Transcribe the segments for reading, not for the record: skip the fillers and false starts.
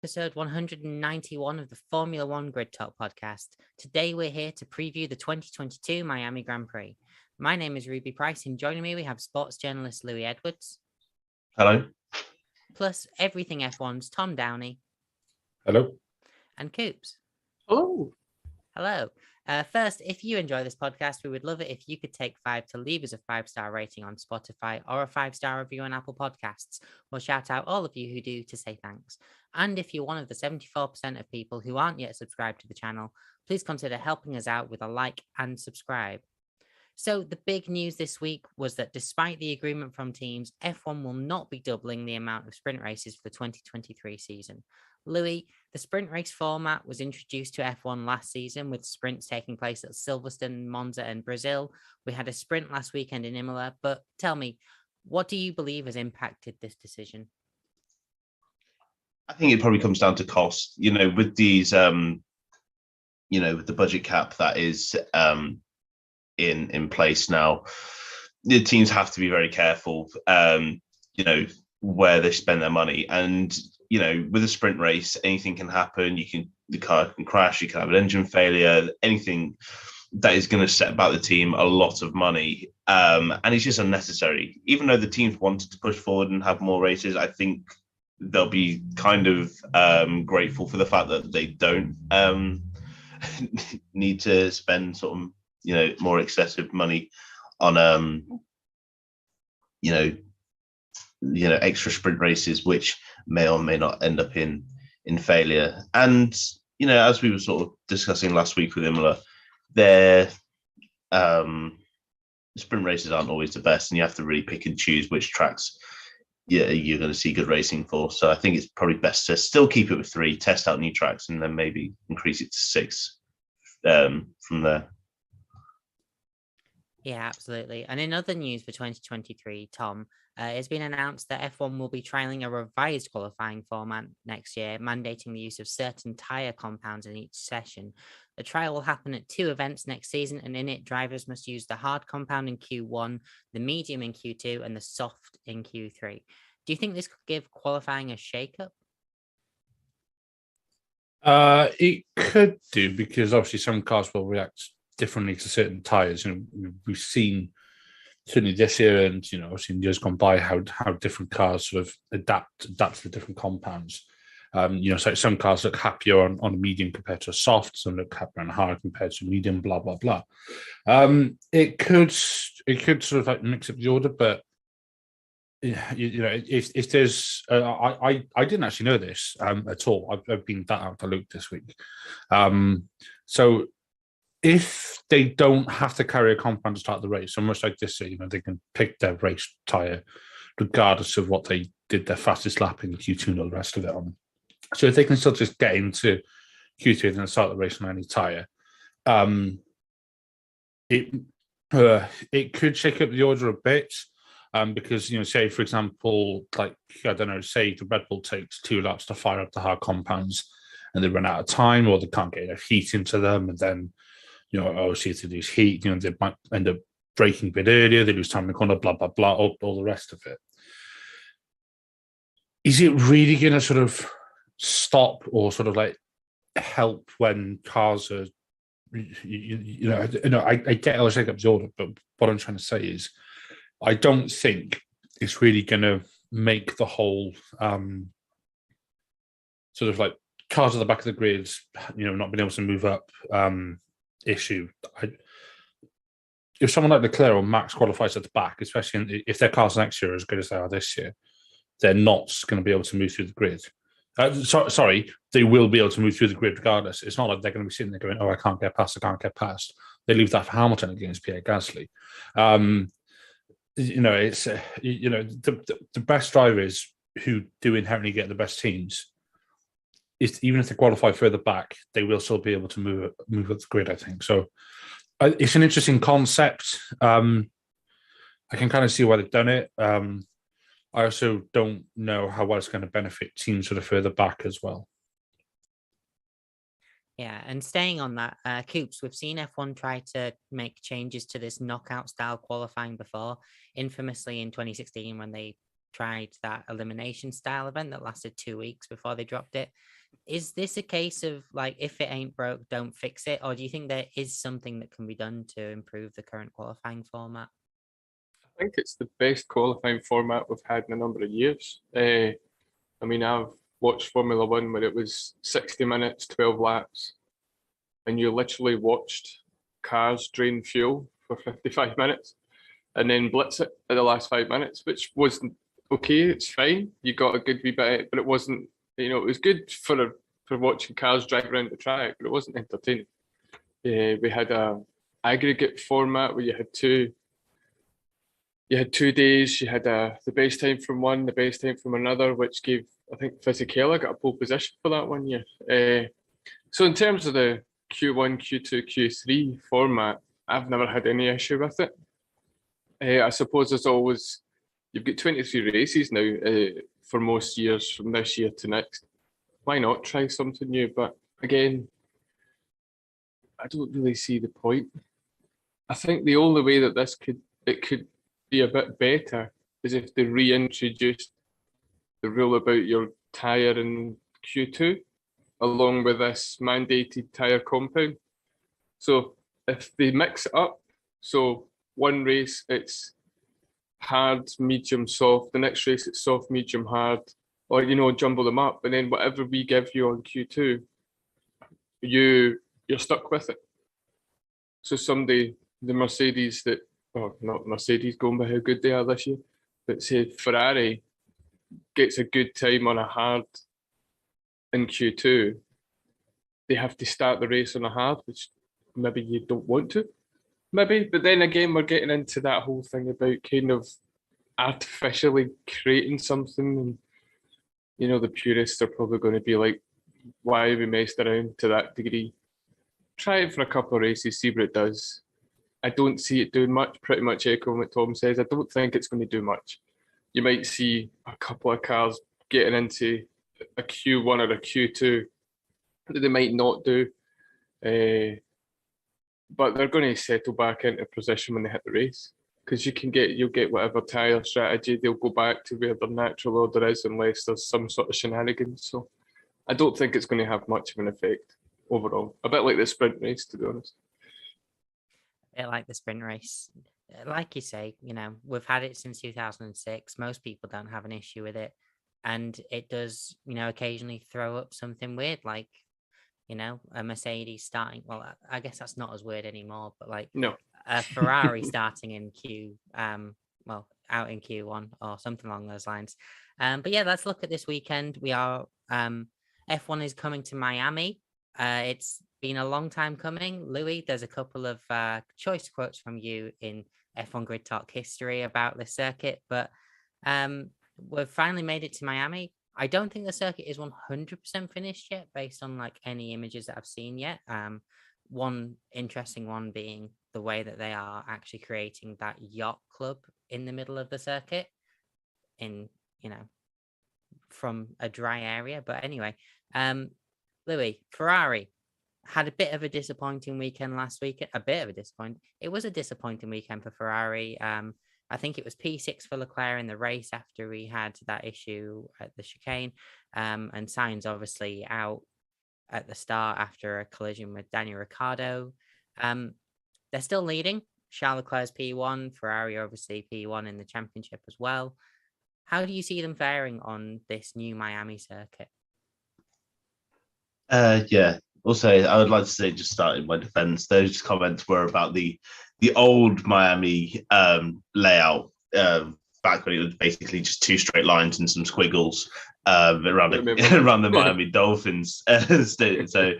episode 191 of the Formula One Grid Talk podcast. Today we're here to preview the 2022 Miami Grand Prix. My name is Ruby Price, and joining me we have sports journalist Louis Edwards. Hello. Plus everything F1's Tom Downey. Hello. And Coops. Hello. Hello. First, if you enjoy this podcast, we would love it if you could take 5 to leave us a 5-star rating on Spotify or a 5-star review on Apple Podcasts. We'll shout out all of you who do to say thanks. And if you're one of the 74% of people who aren't yet subscribed to the channel, please consider helping us out with a like and subscribe. So the big news this week was that despite the agreement from teams, F1 will not be doubling the amount of sprint races for the 2023 season. Louis, the sprint race format was introduced to F1 last season with sprints taking place at Silverstone, Monza and Brazil. We had a sprint last weekend in Imola, but tell me, what do you believe has impacted this decision? I think it probably comes down to cost, with these, with the budget cap that is in place now, the teams have to be very careful, where they spend their money. And, with a sprint race, anything can happen. The car can crash, you can have an engine failure, anything that is going to set back the team a lot of money. And it's just unnecessary. Even though the teams wanted to push forward and have more races, I think they'll be kind of grateful for the fact that they don't need to spend sort of, more excessive money on, extra sprint races, which may or may not end up in failure. And, as we were sort of discussing last week with Imola, their sprint races aren't always the best, and you have to really pick and choose which tracks you're going to see good racing for. So I think it's probably best to still keep it with 3, test out new tracks, and then maybe increase it to 6 from there. Yeah, absolutely. And in other news for 2023, Tom, it's been announced that F1 will be trialing a revised qualifying format next year, mandating the use of certain tyre compounds in each session. The trial will happen at 2 events next season, and in it, drivers must use the hard compound in Q1, the medium in Q2, and the soft in Q3. Do you think this could give qualifying a shake-up? It could do, because obviously some cars will react differently to certain tyres. We've seen certainly this year, and obviously in years gone by, how different cars sort of adapt to the different compounds. So some cars look happier on a medium compared to a soft, some look happier on a hard compared to a medium, blah blah blah. It could sort of like mix up the order, but if there's, I didn't actually know this at all. I've been that out the loop this week. So if they don't have to carry a compound to start the race, so much like this, they can pick their race tyre regardless of what they did their fastest lap in Q2 and all the rest of it on. So if they can still just get into Q2 and then start the race on any tyre, it could shake up the order a bit, because, say, for example, like, I don't know, say the Red Bull takes 2 laps to fire up the hard compounds and they run out of time, or they can't get enough heat into them, and then obviously if they lose heat, they might end up braking a bit earlier, they lose time in the corner, blah, blah, blah, all the rest of it. Is it really going to sort of stop or sort of like help when cars are, I get I'll shake up the order, but what I'm trying to say is I don't think it's really going to make the whole sort of like cars at the back of the grids, not being able to move up issue. If someone like Leclerc or Max qualifies at the back, especially if their cars next year are as good as they are this year, they're not going to be able to move through the grid. Sorry, they will be able to move through the grid regardless. It's not like they're going to be sitting there going, "Oh, I can't get past. They leave that for Hamilton against Pierre Gasly. It's the best drivers who do inherently get the best teams. Even if they qualify further back, they will still be able to move up the grid, I think. So it's an interesting concept. I can kind of see why they've done it. I also don't know how well it's going to benefit teams sort of further back as well. Yeah, and staying on that, Coops, we've seen F1 try to make changes to this knockout style qualifying before, infamously in 2016 when they tried that elimination style event that lasted 2 weeks before they dropped it. Is this a case of like, if it ain't broke, don't fix it? Or do you think there is something that can be done to improve the current qualifying format? I think it's the best qualifying format we've had in a number of years. I mean, I've watched Formula One where it was 60 minutes, 12 laps, and you literally watched cars drain fuel for 55 minutes and then blitz it at the last 5 minutes, which wasn't okay. It's fine. You got a good wee bit, but it wasn't, it was good for watching cars drag around the track, but it wasn't entertaining. We had a aggregate format where you had 2 days. You had the base time from one, the base time from another, which gave, I think, Fisichella got a pole position for that one year. So in terms of the Q1, Q2, Q3 format, I've never had any issue with it. I suppose there's always, you've got 23 races now for most years from this year to next. Why not try something new? But again, I don't really see the point. I think the only way that it could be a bit better is if they reintroduced the rule about your tyre in Q2 along with this mandated tyre compound. So if they mix it up, so one race it's hard, medium, soft, the next race it's soft, medium, hard, or jumble them up, and then whatever we give you on Q2, you're stuck with it. So someday the Mercedes not Mercedes going by how good they are this year, but say Ferrari gets a good time on a hard in Q2, they have to start the race on a hard, which maybe you don't want to. Maybe, but then again, we're getting into that whole thing about kind of artificially creating something, and the purists are probably going to be like, why have we messed around to that degree? Try it for a couple of races, see what it does. I don't see it doing much, pretty much echoing what Tom says. I don't think it's going to do much. You might see a couple of cars getting into a Q1 or a Q2 that they might not do. But they're going to settle back into position when they hit the race, because you'll get whatever tyre strategy, they'll go back to where their natural order is unless there's some sort of shenanigans. So I don't think it's going to have much of an effect overall. A bit like the sprint race, to be honest. Like the sprint race, like you say, we've had it since 2006. Most people don't have an issue with it, and it does, occasionally throw up something weird, like a Mercedes starting. Well, I guess that's not as weird anymore, but like a Ferrari starting in out in Q1 or something along those lines. But yeah, let's look at this weekend. We are F1 is coming to Miami. It's been a long time coming. Louis, there's a couple of choice quotes from you in F1 Grid Talk history about the circuit, but we've finally made it to Miami. I don't think the circuit is 100% finished yet, based on like any images that I've seen yet. One interesting one being the way that they are actually creating that yacht club in the middle of the circuit in, from a dry area. But anyway, Louis, Ferrari had a bit of a disappointing weekend last week. It was a disappointing weekend for Ferrari. I think it was P6 for Leclerc in the race after we had that issue at the chicane. And Sainz obviously out at the start after a collision with Daniel Ricciardo. They're still leading. Charles Leclerc's P1, Ferrari obviously P1 in the championship as well. How do you see them faring on this new Miami circuit? Yeah. Also, I would like to say, just starting my defense, those comments were about the old Miami layout back when it was basically just 2 straight lines and some squiggles around the Miami Dolphins. So,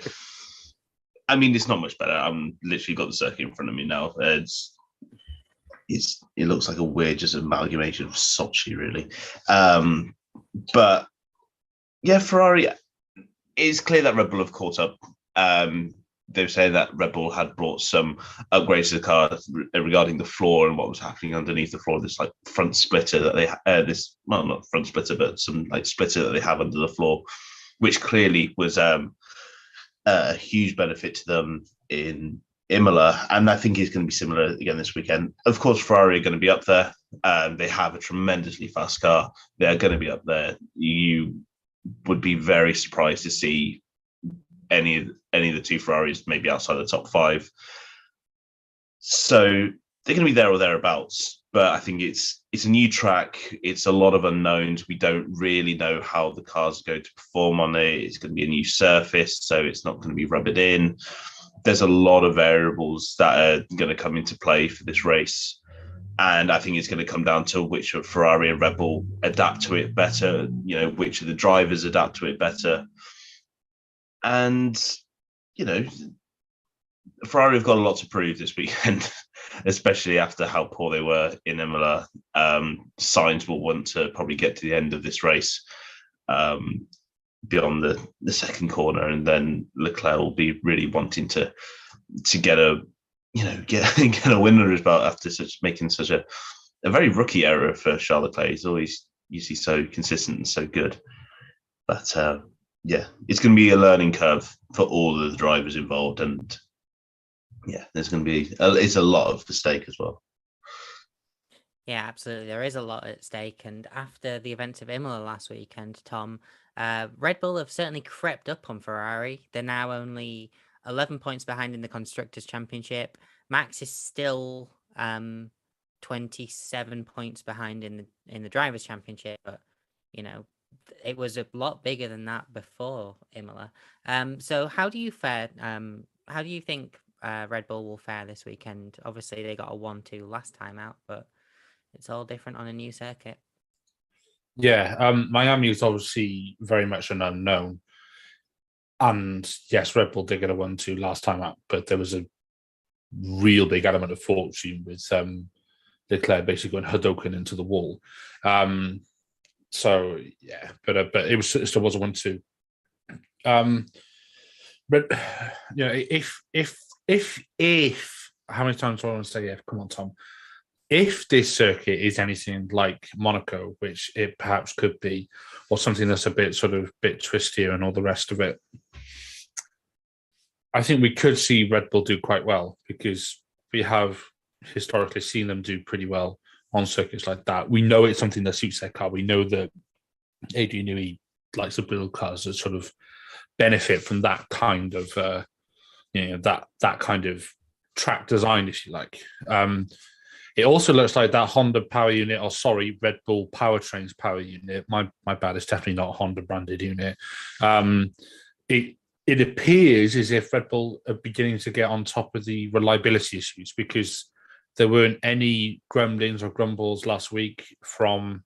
I mean, it's not much better. I'm literally got the circuit in front of me now. It looks like a weird just amalgamation of Sochi, really. But yeah, Ferrari. It's clear that Red Bull have caught up. They were saying that Red Bull had brought some upgrades to the car regarding the floor and what was happening underneath the floor. This like front splitter that they not front splitter, but some like splitter that they have under the floor, which clearly was a huge benefit to them in Imola, and I think it's going to be similar again this weekend. Of course, Ferrari are going to be up there. They have a tremendously fast car. They are going to be up there. You would be very surprised to see any of the two Ferraris maybe outside the top 5. So they're going to be there or thereabouts. But I think it's a new track. It's a lot of unknowns. We don't really know how the cars are going to perform on it. It's going to be a new surface, so it's not going to be rubbered in. There's a lot of variables that are going to come into play for this race. And I think it's going to come down to which of Ferrari and Red Bull adapt to it better, which of the drivers adapt to it better. And, Ferrari have got a lot to prove this weekend, especially after how poor they were in Imola. Sainz will want to probably get to the end of this race beyond the second corner, and then Leclerc will be really wanting to get a win under his belt after making such a very rookie error for Charles Leclerc. He's always usually so consistent and so good, but it's going to be a learning curve for all of the drivers involved, and there's going to be it's a lot of the stake as well. Yeah, absolutely. There is a lot at stake. And after the events of Imola last weekend, Tom, Red Bull have certainly crept up on Ferrari. They're now only 11 points behind in the Constructors' Championship. Max is still 27 points behind in the Drivers' Championship, but it was a lot bigger than that before Imola. So how do you fare? How do you think Red Bull will fare this weekend? Obviously, they got a 1-2 last time out, but it's all different on a new circuit. Yeah, Miami is obviously very much an unknown. And yes, Red Bull did get a 1-2 last time out, but there was a real big element of fortune with Leclerc basically going Hadoken into the wall. So yeah, but it still was a 1-2. But if how many times do I want to say yeah? Come on, Tom. If this circuit is anything like Monaco, which it perhaps could be, or something that's a bit twistier and all the rest of it, I think we could see Red Bull do quite well, because we have historically seen them do pretty well on circuits like that. We know it's something that suits their car. We know that Adrian Newey likes to build cars that sort of benefit from that kind of that kind of track design, if you like. It also looks like that Honda power unit, Red Bull Powertrains power unit. My bad, it's definitely not a Honda branded unit. It appears as if Red Bull are beginning to get on top of the reliability issues, because there weren't any grumblings or grumbles last week from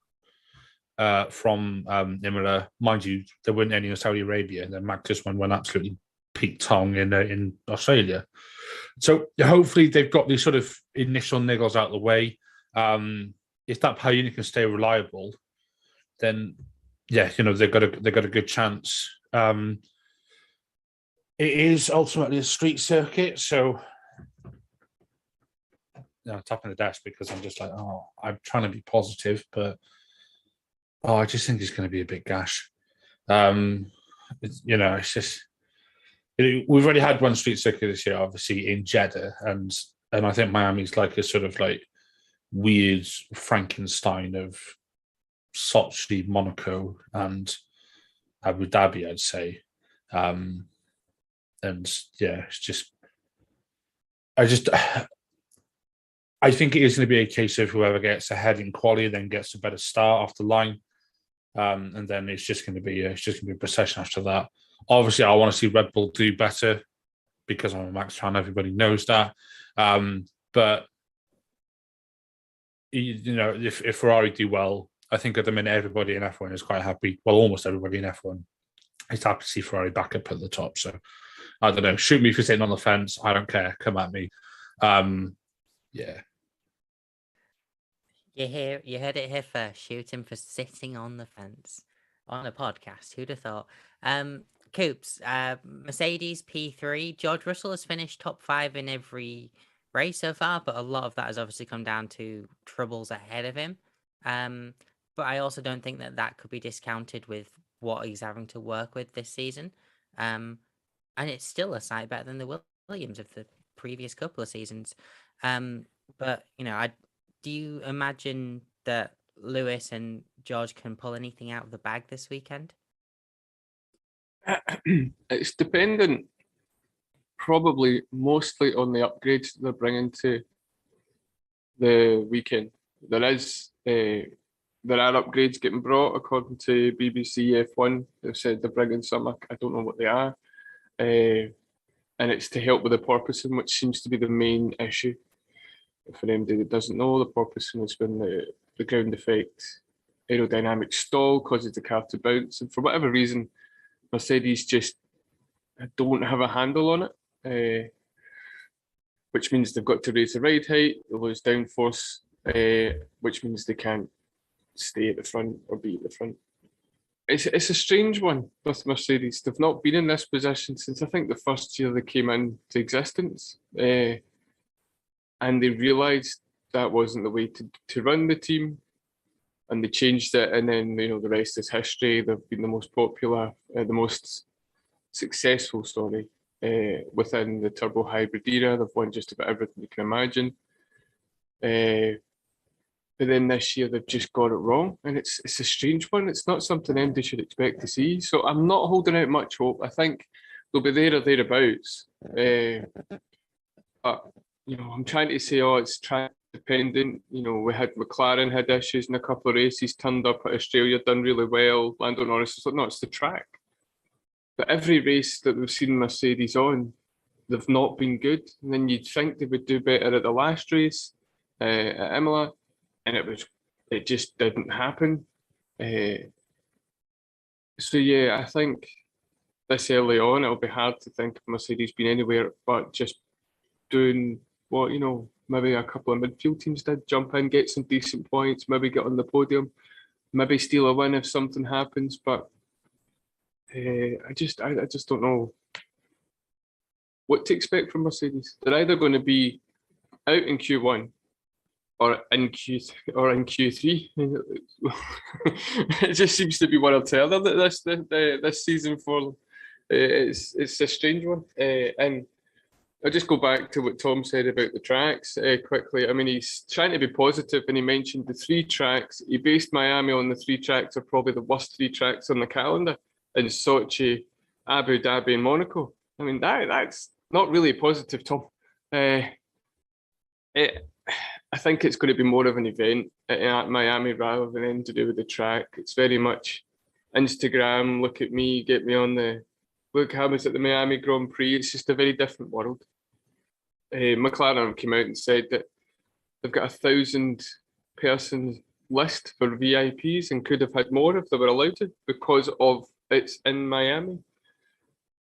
Imola. Mind you, there weren't any in Saudi Arabia, and then Max just went absolutely Pete Tong in Australia. So hopefully they've got these sort of initial niggles out of the way. If that power unit can stay reliable, then they've got a good chance. It is ultimately a street circuit, so tapping the desk because I'm just like, I'm trying to be positive, but I just think it's going to be a bit gash. It's just. We've already had one street circuit this year, obviously in Jeddah, and I think Miami's like a sort of like weird Frankenstein of Sochi, Monaco, and Abu Dhabi, I'd say. And yeah, it's just, I think it is going to be a case of whoever gets ahead in quali then gets a better start off the line, and then it's just going to be a procession after that. Obviously, I want to see Red Bull do better because I'm a Max fan. Everybody knows that. But if Ferrari do well, I think at the minute everybody in F1 is quite happy. Well, almost everybody in F1 is happy to see Ferrari back up at the top. So I don't know. Shoot me for sitting on the fence. I don't care. Come at me. Yeah. You heard it here first. Shoot him for sitting on the fence on a podcast. Who'd have thought? Coops, Mercedes P3. George Russell has finished top 5 in every race so far, but a lot of that has obviously come down to troubles ahead of him. But I also don't think that could be discounted with what he's having to work with this season. And it's still a sight better than the Williams of the previous couple of seasons. But do you imagine that Lewis and George can pull anything out of the bag this weekend? It's dependent, probably mostly on the upgrades they're bringing to the weekend. There are upgrades getting brought according to BBC F1. They've said they're bringing some. I don't know what they are, and it's to help with the porpoising, which seems to be the main issue. For anybody that doesn't know, the porpoising has been the ground effect aerodynamic stall causes the car to bounce, and for whatever reason, Mercedes just don't have a handle on it, which means they've got to raise the ride height, they lose downforce, which means they can't stay at the front or be at the front. It's a strange one with Mercedes. They've not been in this position since I think the first year they came into existence, and they realised that wasn't the way to run the team, and they changed it. And then the rest is history. They've been the most popular, the most successful, within the turbo hybrid era. They've won just about everything you can imagine. But then this year they've just got it wrong, and it's a strange one. It's not something anybody should expect to see. So I'm not holding out much hope. I think they'll be there or thereabouts. But I'm trying to say, it's track dependent. We had McLaren had issues in a couple of races, turned up at Australia, done really well. Lando Norris was like, no, it's the track. But every race that we've seen Mercedes on, they've not been good. And then you'd think they would do better at the last race at Imola. And it just didn't happen. So yeah, I think this early on, it'll be hard to think of Mercedes being anywhere but just doing what, maybe a couple of midfield teams did, jump in, get some decent points, maybe get on the podium, maybe steal a win if something happens. But I just don't know what to expect from Mercedes. They're either going to be out in Q1 or in Q3. It just seems to be one or the other this season for them. It's a strange one. And I'll just go back to what Tom said about the tracks quickly. I mean, he's trying to be positive, and he mentioned the 3 tracks. He based Miami on the 3 tracks are probably the worst 3 tracks on the calendar in Sochi, Abu Dhabi, and Monaco. I mean, that's not really positive, Tom. I think it's going to be more of an event at Miami rather than anything to do with the track. It's very much Instagram, look at me, get me on look how it's at the Miami Grand Prix. It's just a very different world. McLaren came out and said that they've got 1,000-person list for VIPs and could have had more if they were allowed to, because of it's in Miami.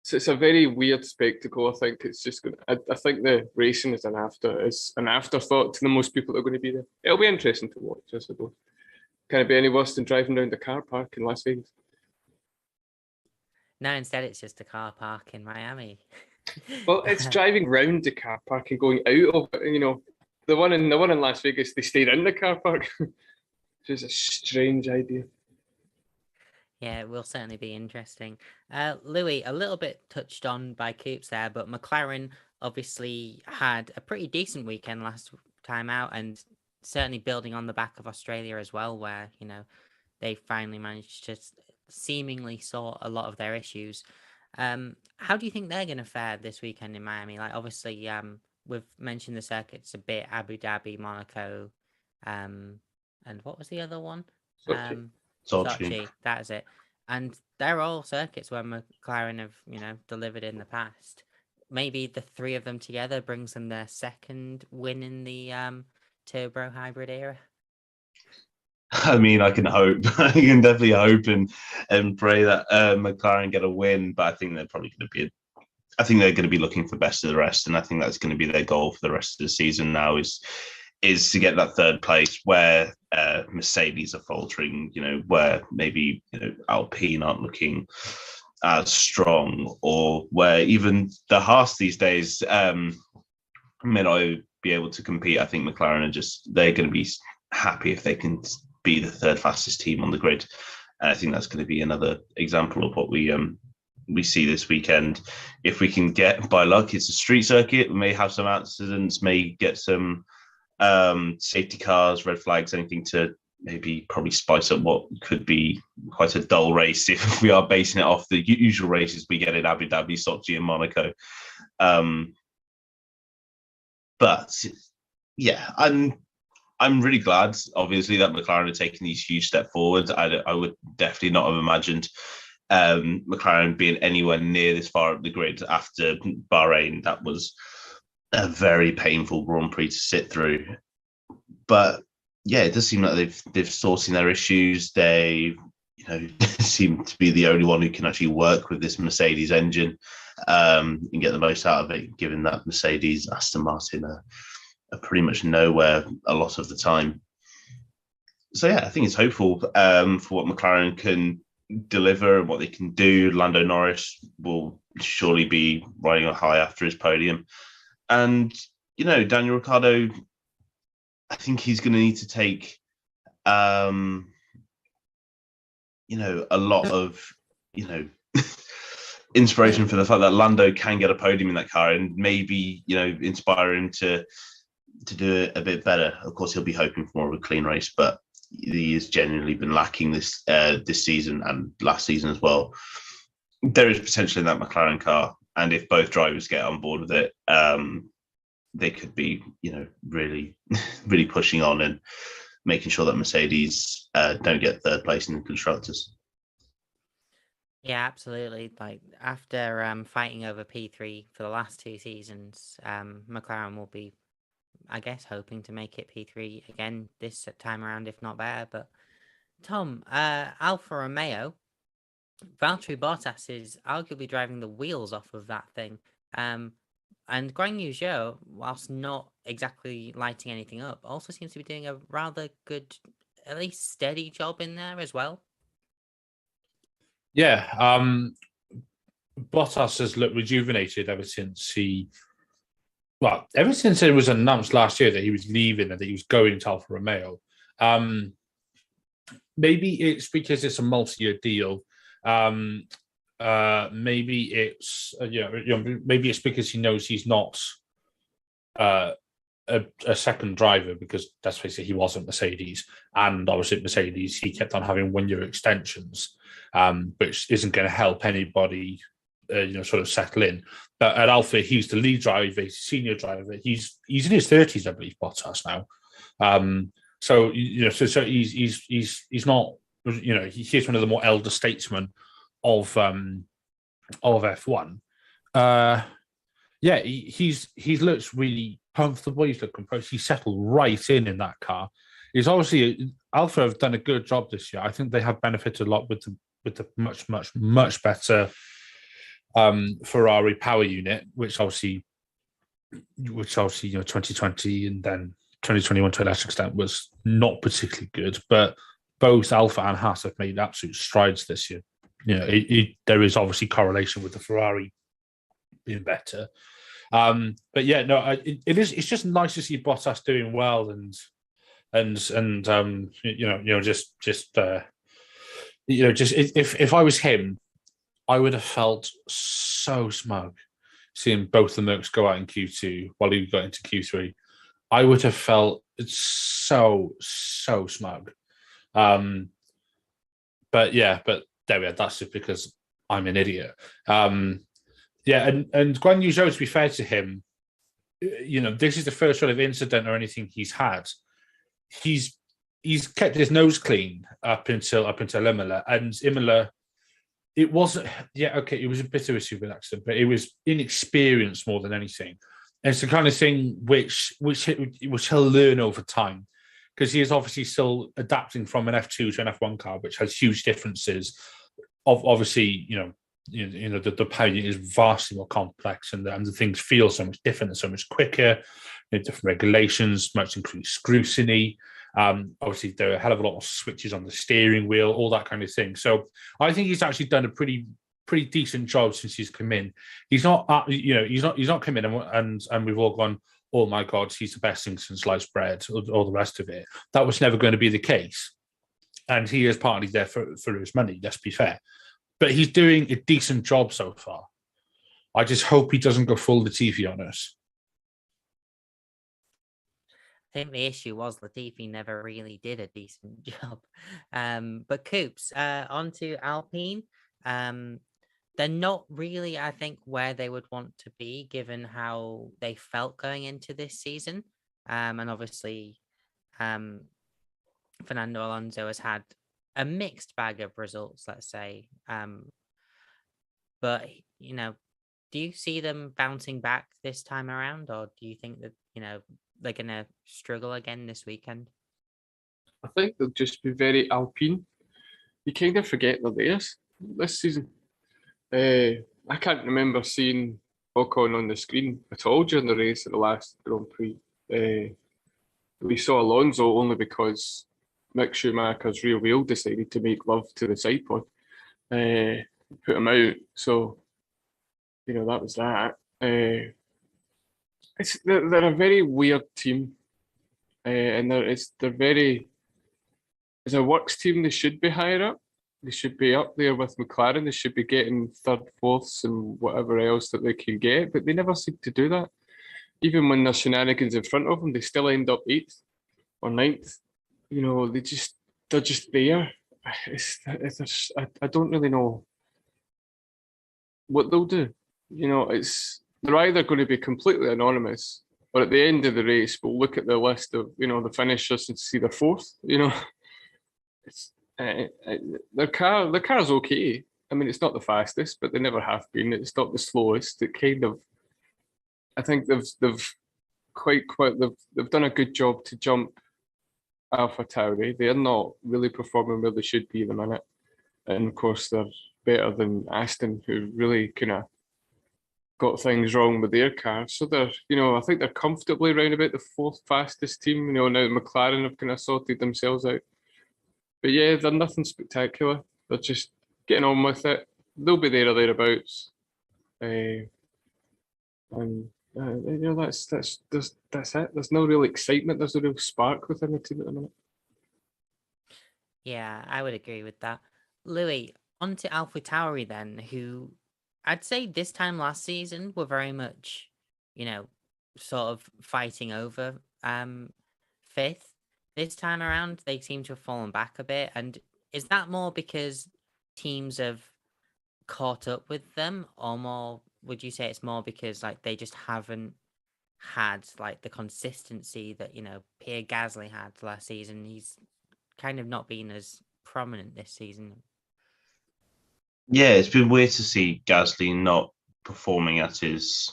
So it's a very weird spectacle. I think it's just going. I think the racing is an afterthought to the most people that are going to be there. It'll be interesting to watch, I suppose. Can it be any worse than driving around the car park in Las Vegas? No, instead it's just a car park in Miami. Well, it's driving round the car park and going out of it. The one in Las Vegas, they stayed in the car park. It's a strange idea. Yeah, it will certainly be interesting. Louis, a little bit touched on by Coops there, but McLaren obviously had a pretty decent weekend last time out, and certainly building on the back of Australia as well, where, they finally managed to seemingly sort a lot of their issues. How do you think they're going to fare this weekend in Miami? Like, obviously, we've mentioned the circuits a bit, Abu Dhabi, Monaco, and what was the other one? Sochi, that is it. And they're all circuits where McLaren have, delivered in the past. Maybe the 3 of them together brings them their second win in the turbo hybrid era. I mean, I can hope. I can definitely hope and pray that McLaren get a win. But I think they're probably going to be. I think they're going to be looking for best of the rest, and I think that's going to be their goal for the rest of the season. Now is to get that 3rd place where Mercedes are faltering, where maybe Alpine aren't looking as strong, or where even the Haas these days may not be able to compete. I think McLaren they're going to be happy if they can be the 3rd fastest team on the grid. And I think that's going to be another example of what we we see this weekend. If we can get, by luck, it's a street circuit, we may have some accidents, may get some safety cars, red flags, anything to maybe probably spice up what could be quite a dull race if we are basing it off the usual races we get in Abu Dhabi, Sochi and Monaco. But yeah, I'm really glad, obviously, that McLaren are taking these huge steps forward. I would definitely not have imagined McLaren being anywhere near this far up the grid after Bahrain. That was a very painful Grand Prix to sit through. But yeah, it does seem like they've sorted their issues. They, seem to be the only one who can actually work with this Mercedes engine and get the most out of it, given that Mercedes, Aston Martin are pretty much nowhere a lot of the time. So yeah, I think it's hopeful for what McLaren can deliver and what they can do. Lando Norris will surely be riding a high after his podium. And, Daniel Ricciardo, I think he's going to need to take, a lot of, inspiration for the fact that Lando can get a podium in that car and maybe, inspire him to do it a bit better. Of course, he'll be hoping for more of a clean race, but he has genuinely been lacking this season and last season as well. There is potential in that McLaren car, and if both drivers get on board with it, they could be, really, really pushing on and making sure that Mercedes don't get third place in the constructors. Yeah, absolutely. Like after fighting over P3 for the last 2 seasons, McLaren will be, I guess, hoping to make it P3 again this time around, if not better. But Tom, Alfa Romeo, Valtteri Bottas is arguably driving the wheels off of that thing. And Guan Yu Zhou, whilst not exactly lighting anything up, also seems to be doing a rather good, at least steady job in there as well. Yeah, Bottas has looked rejuvenated ever since it was announced last year that he was leaving and that he was going to Alfa Romeo. Maybe it's because it's a multi-year deal. Maybe it's maybe it's because he knows he's not a second driver, because let's face it, he wasn't Mercedes, and obviously at Mercedes he kept on having 1-year extensions, which isn't going to help anybody sort of settle in. But at Alfa, he's the lead driver, he's senior driver. He's in his 30s, I believe, Bottas now. So he's not, he's one of the more elder statesmen of F1. He's looked really comfortable. He's looked composed. He's settled right in that car. He's obviously, Alfa have done a good job this year. I think they have benefited a lot with the much better Ferrari power unit, which obviously 2020 and then 2021 to a lesser extent was not particularly good. But both Alfa and Haas have made absolute strides this year. There is obviously correlation with the Ferrari being better. It's just nice to see Bottas doing well and if I was him, I would have felt so smug seeing both the Mercs go out in Q2 while he got into Q3. I would have felt so smug. But there we are. That's just because I'm an idiot. And Guan Yu Zhou, to be fair to him, this is the first sort of incident or anything he's had. He's kept his nose clean up until Imola, and Imola, it wasn't. Yeah, okay, it was a bit of a stupid accident, but it was inexperience more than anything. And it's the kind of thing which he'll learn over time, because he is obviously still adapting from an F2 to an F1 car, which has huge differences. Obviously, the power unit is vastly more complex, and the things feel so much different and so much quicker. Different regulations, much increased scrutiny. Obviously, there are a hell of a lot of switches on the steering wheel, all that kind of thing. So I think he's actually done a pretty decent job since he's come in. He's not, he's not come in and we've all gone, oh my God, he's the best thing since sliced bread, or all the rest of it. That was never going to be the case. And he is partly there for his money, let's be fair. but he's doing a decent job so far. I just hope he doesn't go full Latifi on us. I think the issue was Latifi never really did a decent job. But Coops, on to Alpine. They're not really, I think, where they would want to be given how they felt going into this season. And obviously, Fernando Alonso has had a mixed bag of results, let's say. But, do you see them bouncing back this time around? Or do you think that, they're going to struggle again this weekend? I think they'll just be very Alpine. You kind of forget they're there this season. I can't remember seeing Ocon on the screen at all during the race at the last Grand Prix. We saw Alonso only because Mick Schumacher's rear wheel decided to make love to the side pod, put him out. So, that was that. They're a very weird team, and they're very. As a works team, they should be higher up. They should be up there with McLaren. They should be getting third, fourths, and whatever else that they can get. But they never seem to do that. Even when there's shenanigans in front of them, they still end up 8th or 9th. They're just there. I don't really know what they'll do. They're either going to be completely anonymous, or at the end of the race, we'll look at the list of the finishers and see they're 4th. It's their car's okay. I mean, it's not the fastest, but they never have been. It's not the slowest. It kind of, I think they've done a good job to jump AlphaTauri. They're not really performing where they should be at the minute, and of course they're better than Aston, who really kind of got things wrong with their car. So they're, I think they're comfortably around about the 4th fastest team. Now McLaren have kind of sorted themselves out. But yeah, they're nothing spectacular. They're just getting on with it. They'll be there or thereabouts. That's it. There's no real excitement. There's no real spark within the team at the minute. Yeah, I would agree with that. Louis, on to AlphaTauri then, who I'd say this time last season were very much, sort of fighting over 5th. This time around, they seem to have fallen back a bit. And is that more because teams have caught up with them, or more, would you say it's more because they just haven't had the consistency that, Pierre Gasly had last season? He's kind of not been as prominent this season. Yeah, it's been weird to see Gasly not performing at his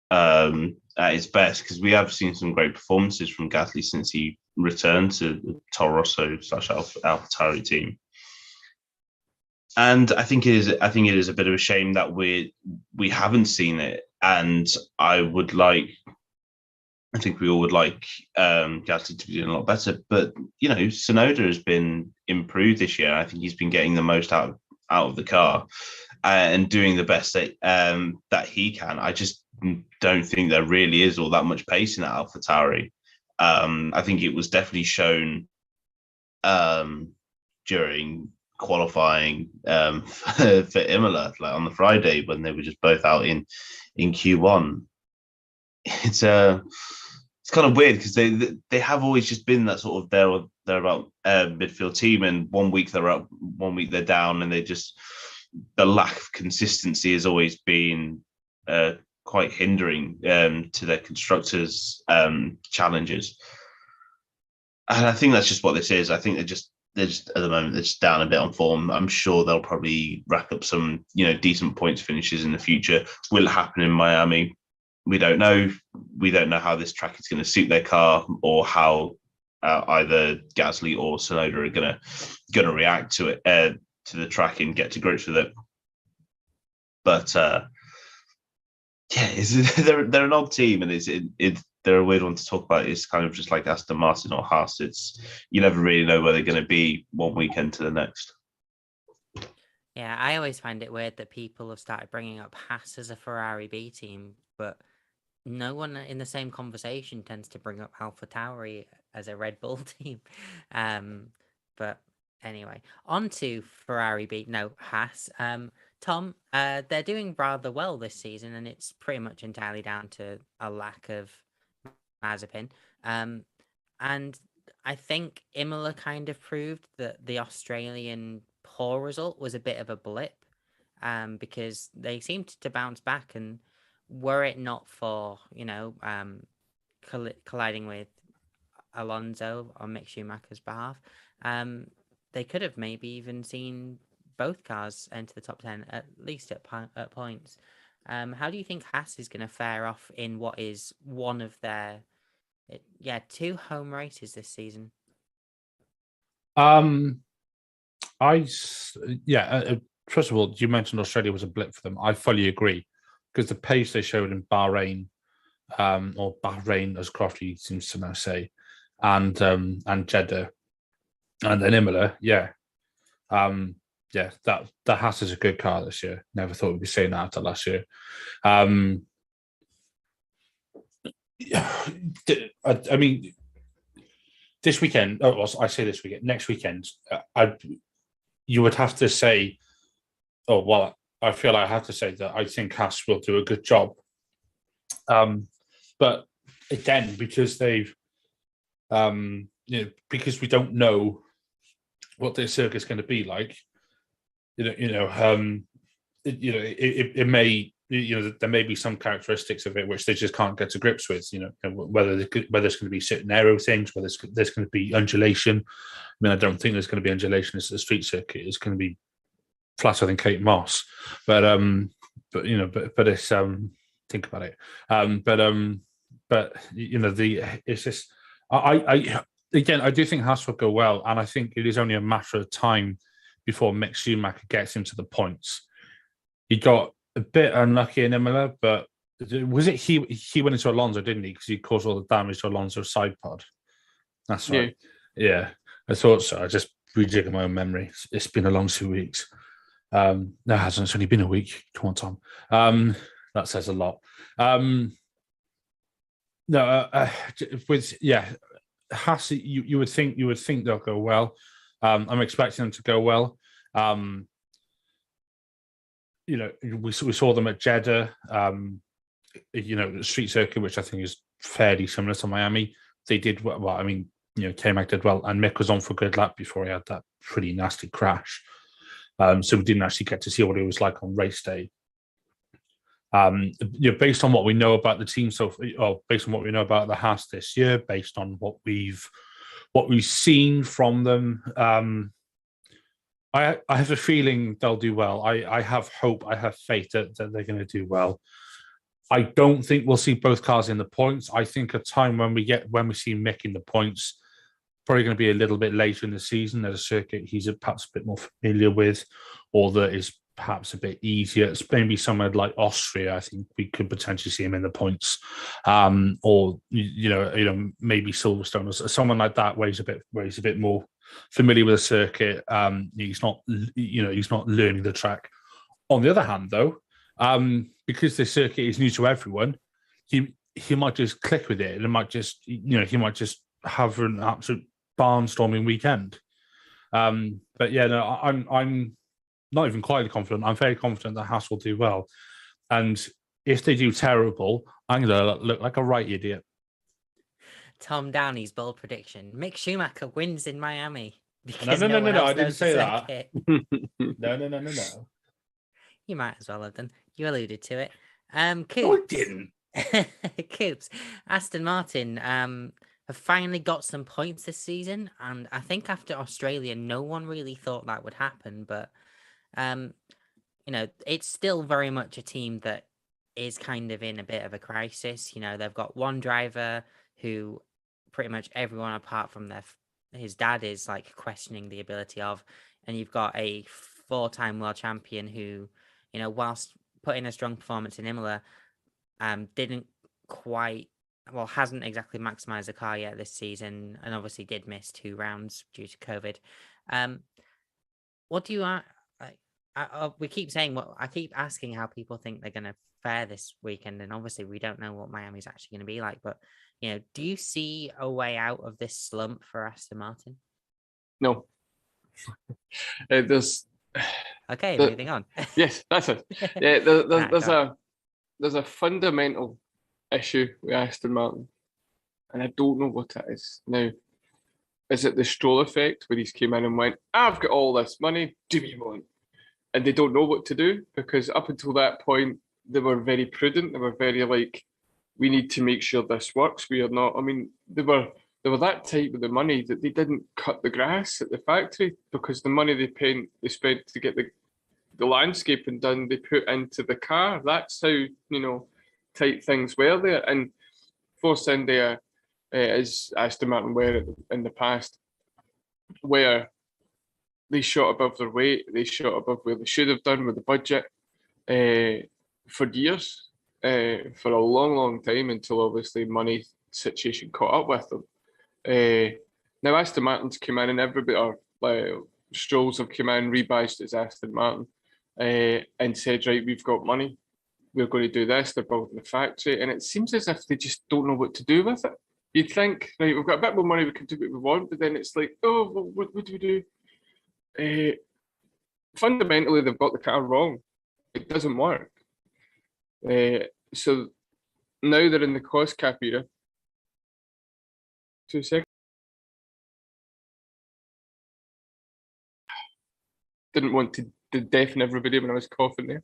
best, because we have seen some great performances from Gasly since he returned to the Toro Rosso / AlphaTauri team. And I think it is a bit of a shame that we haven't seen it. And I think we all would like Gasly to be doing a lot better. But Tsunoda has been improved this year. I think he's been getting the most out of the car and doing the best that he can. I just don't think there really is all that much pace in that AlphaTauri. I think it was definitely shown during qualifying for Imola, on the Friday when they were just both out in Q1. It's kind of weird because they have always just been that sort of they're about midfield team, and 1 week they're up, 1 week they're down, and the lack of consistency has always been quite hindering to their constructors' challenges. And I think that's just what this is. I think they're just at the moment they're just down a bit on form. I'm sure they'll probably rack up some decent points finishes in the future. Will it happen in Miami? We don't know. We don't know how this track is going to suit their car, or how either Gasly or Tsunoda are going to react to it, to the track, and get to grips with it. But they're an odd team, and they're a weird one to talk about. It's kind of just like Aston Martin or Haas. You never really know where they're going to be one weekend to the next. Yeah, I always find it weird that people have started bringing up Haas as a Ferrari B team, but no one in the same conversation tends to bring up AlphaTauri as a Red Bull team. But Anyway, on to Haas. Tom, they're doing rather well this season, and it's pretty much entirely down to a lack of Mazepin. And I think Imola kind of proved that the Australian poor result was a bit of a blip, because they seemed to bounce back, and were it not for, colliding with Alonso on Mick Schumacher's behalf, they could have maybe even seen both cars enter the top 10, at least at points. How do you think Haas is going to fare off in what is one of their, 2 home races this season? First of all, you mentioned Australia was a blip for them. I fully agree, because the pace they showed in Bahrain, or Bahrain, as Crofty seems to now say, and Jeddah, and then Imola, that Haas is a good car this year. Never thought we'd be saying that after last year. I mean, this weekend. I say this weekend. Next weekend, you would have to say, I feel like I have to say that I think Haas will do a good job. But again, because they've, because we don't know what their circuit's going to be like, it may, there may be some characteristics of it which they just can't get to grips with. Whether there's going to be certain aero things, whether there's going to be undulation. I mean, I don't think there's going to be undulation as a street circuit. It's going to be flatter than Kate Moss, but it's think about it. It's just I do think Haas will go well, and I think it is only a matter of time before Mick Schumacher gets into the points. He got a bit unlucky in Imola, but was it he went into Alonso, didn't he? Because he caused all the damage to Alonso's side pod. That's right. Yeah, I thought so. I just rejigging my own memory. It's been a long 2 weeks. No, it hasn't. It's only been a week. Come on, Tom. That says a lot. Haas, you would think they'll go well. I'm expecting them to go well. We saw them at Jeddah. The street circuit, which I think is fairly similar to Miami. They did well. I mean, K-Mac did well, and Mick was on for a good lap before he had that pretty nasty crash. So we didn't actually get to see what it was like on race day. Based on what we know about the team, based on what we know about the Haas this year, based on what we've seen from them, I have a feeling they'll do well. I have hope. I have faith that they're going to do well. I don't think we'll see both cars in the points. I think a time when we see Mick in the points, probably going to be a little bit later in the season at a circuit he's perhaps a bit more familiar with, or that is perhaps a bit easier. It's maybe somewhere like Austria. I think we could potentially see him in the points, or maybe Silverstone or someone like that, where he's a bit more familiar with the circuit. He's not learning the track. On the other hand, though, because the circuit is new to everyone, he might just click with it, and he might just have an absolute barnstorming weekend. I'm not even quietly confident. I'm very confident that Haas will do well. And if they do terrible, I'm going to look like a right idiot. Tom Downey's bold prediction: Mick Schumacher wins in Miami. No, I didn't say that. No. You might as well have done. You alluded to it. Coops. No, I didn't. Coops. Aston Martin have finally got some points this season, and I think after Australia, no one really thought that would happen. But it's still very much a team that is kind of in a bit of a crisis. They've got one driver who pretty much everyone apart from his dad is like questioning the ability of, and you've got a 4-time world champion who, whilst putting a strong performance in Imola, hasn't exactly maximized the car yet this season, and obviously did miss 2 rounds due to COVID. What do you we keep saying I keep asking how people think they're going to fare this weekend, and obviously we don't know what Miami's actually going to be like, but do you see a way out of this slump for Aston Martin? No. There's Okay, the- moving on. yes, that's it. Yeah, there's a fundamental issue with Aston Martin, and I don't know what it is. Now, is it the Stroll effect where he's came in and went, "I've got all this money, do what you want," and they don't know what to do, because up until that point they were very prudent. They were very like, we need to make sure this works. We are not. I mean, they were that tight with the money that they didn't cut the grass at the factory, because the money they spent to get the landscaping done, they put into the car. That's how, tight things were there. And Force India, as Aston Martin were in the past, where they shot above their weight, they shot above where they should have done with the budget for years, for a long, long time, until obviously money situation caught up with them. Now Aston Martin's come in, and everybody, or Strolls have come in, rebadged as Aston Martin, and said, right, we've got money, we're going to do this. They're building the factory, and it seems as if they just don't know what to do with it. You'd think, right, we've got a bit more money, we can do what we want, but then it's like, oh, well, what do we do? Fundamentally, they've got the car wrong. It doesn't work. So now they're in the cost cap era. 2 seconds. Didn't want to deafen everybody when I was coughing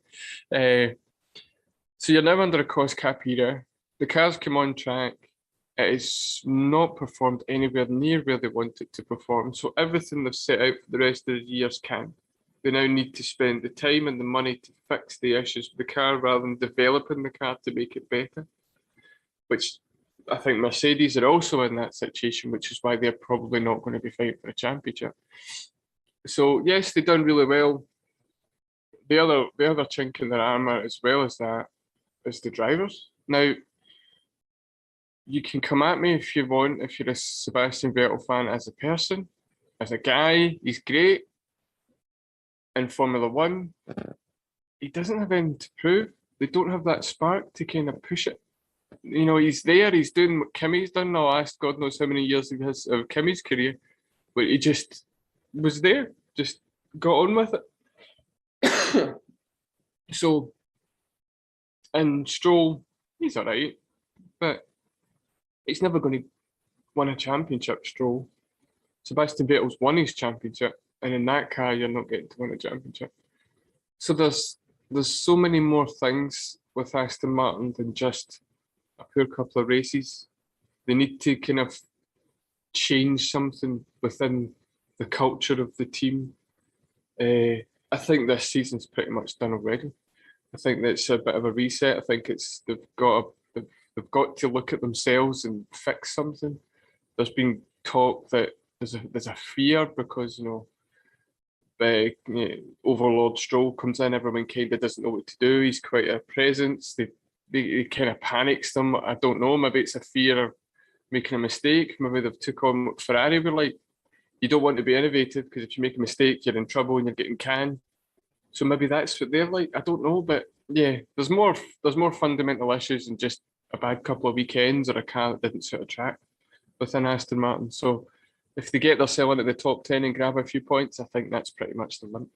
there. So you're now under a cost cap era. The car's come on track. It has not performed anywhere near where they want it to perform. So everything they've set out for the rest of the years can. They now need to spend the time and the money to fix the issues with the car, rather than developing the car to make it better. Which I think Mercedes are also in that situation, which is why they're probably not going to be fighting for a championship. So yes, they've done really well. The other chink in their armour, as well as that, is the drivers. Now, you can come at me if you want, if you're a Sebastian Vettel fan as a person, as a guy, he's great. In Formula One, he doesn't have anything to prove. They don't have that spark to kind of push it. He's there, he's doing what Kimi's done the last God knows how many years of Kimi's career, but he just was there, just got on with it. So, and Stroll, he's all right, but he's never going to win a championship, Stroll. Sebastian Vettel's won his championship, and in that car, you're not getting to win a championship. So there's so many more things with Aston Martin than just a poor couple of races. They need to kind of change something within the culture of the team. I think this season's pretty much done already. I think that's a bit of a reset. I think they've got to look at themselves and fix something. There's been talk that there's a fear because Overlord Stroll comes in, everyone kind of doesn't know what to do. He's quite a presence. They kind of panics them. I don't know. Maybe it's a fear of making a mistake. Maybe they've took on what Ferrari were like. You don't want to be innovative, because if you make a mistake, you're in trouble and you're getting canned. So maybe that's what they're like. I don't know, but yeah, there's more fundamental issues than just a bad couple of weekends or a car that didn't suit a track within Aston Martin. So if they get themselves into the top 10 and grab a few points, I think that's pretty much the limit.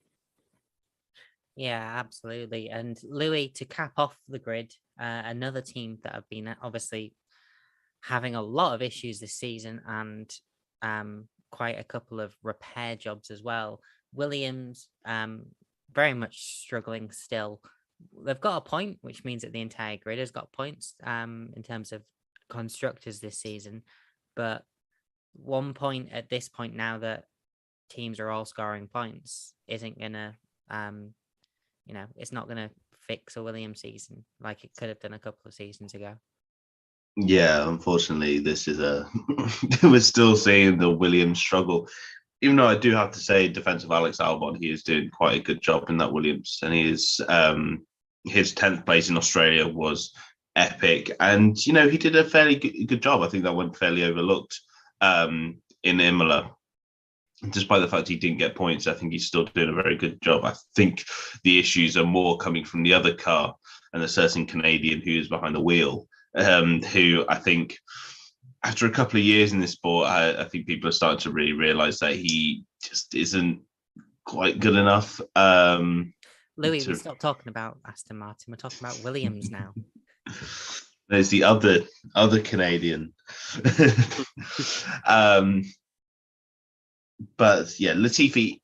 Yeah, absolutely. And Louis, to cap off the grid, another team that have been obviously having a lot of issues this season, and quite a couple of repair jobs as well. Williams, very much struggling still. They've got a point, which means that the entire grid has got points in terms of constructors this season. But 1 point at this point, now that teams are all scoring points, isn't going to, it's not going to fix a Williams season like it could have done a couple of seasons ago. Yeah, unfortunately, this is we're still seeing the Williams struggle. Even though I do have to say, defensive Alex Albon, he is doing quite a good job in that Williams, and he is his 10th place in Australia was epic, and he did a fairly good job. I think that went fairly overlooked in Imola, despite the fact he didn't get points. I think he's still doing a very good job. I think the issues are more coming from the other car and a certain Canadian who is behind the wheel, who I think, after a couple of years in this sport, I think people are starting to really realise that he just isn't quite good enough. Louis, we stopped talking about Aston Martin. We're talking about Williams now. There's the other Canadian. But yeah, Latifi.